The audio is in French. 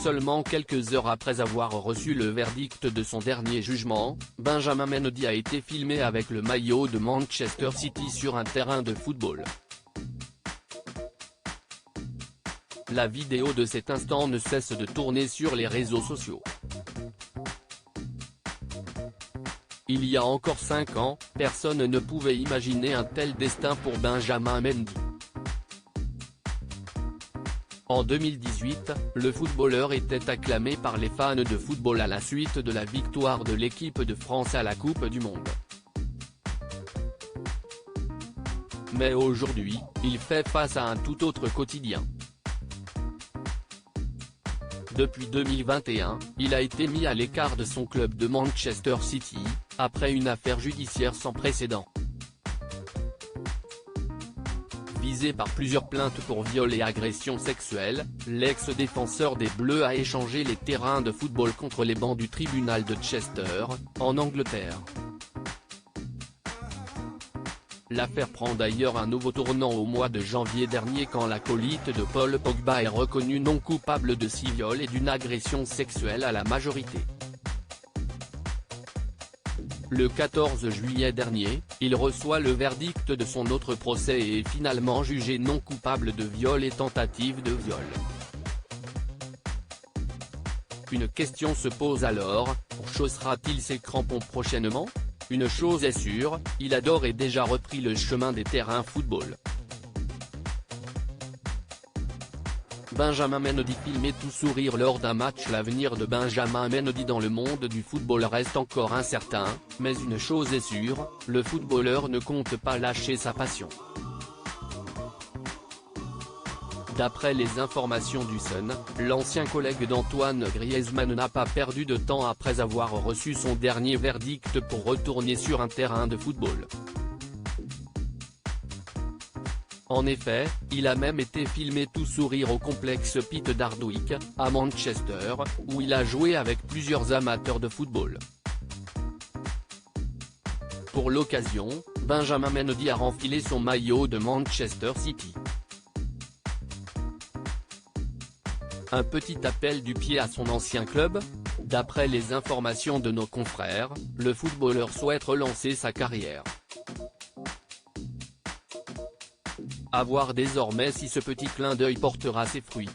Seulement quelques heures après avoir reçu le verdict de son dernier jugement, Benjamin Mendy a été filmé avec le maillot de Manchester City sur un terrain de football. La vidéo de cet instant ne cesse de tourner sur les réseaux sociaux. Il y a encore 5 ans, personne ne pouvait imaginer un tel destin pour Benjamin Mendy. En 2018, le footballeur était acclamé par les fans de football à la suite de la victoire de l'équipe de France à la Coupe du Monde. Mais aujourd'hui, il fait face à un tout autre quotidien. Depuis 2021, il a été mis à l'écart de son club de Manchester City, après une affaire judiciaire sans précédent. Visé par plusieurs plaintes pour viol et agression sexuelle, l'ex-défenseur des Bleus a échangé les terrains de football contre les bancs du tribunal de Chester, en Angleterre. L'affaire prend d'ailleurs un nouveau tournant au mois de janvier dernier quand l'acolyte de Paul Pogba est reconnu non coupable de 6 viols et d'une agression sexuelle à la majorité. Le 14 juillet dernier, il reçoit le verdict de son autre procès et est finalement jugé non coupable de viol et tentative de viol. Une question se pose alors, chaussera-t-il ses crampons prochainement ? Une chose est sûre, il a d'ores et déjà repris le chemin des terrains football. Benjamin Mendy filmé tout sourire lors d'un match. L'avenir de Benjamin Mendy dans le monde du football reste encore incertain, mais une chose est sûre, le footballeur ne compte pas lâcher sa passion. D'après les informations du Sun, l'ancien collègue d'Antoine Griezmann n'a pas perdu de temps après avoir reçu son dernier verdict pour retourner sur un terrain de football. En effet, il a même été filmé tout sourire au complexe Pitt d'Hardwick, à Manchester, où il a joué avec plusieurs amateurs de football. Pour l'occasion, Benjamin Mendy a renfilé son maillot de Manchester City. Un petit appel du pied à son ancien club ? D'après les informations de nos confrères, le footballeur souhaite relancer sa carrière. À voir désormais si ce petit clin d'œil portera ses fruits.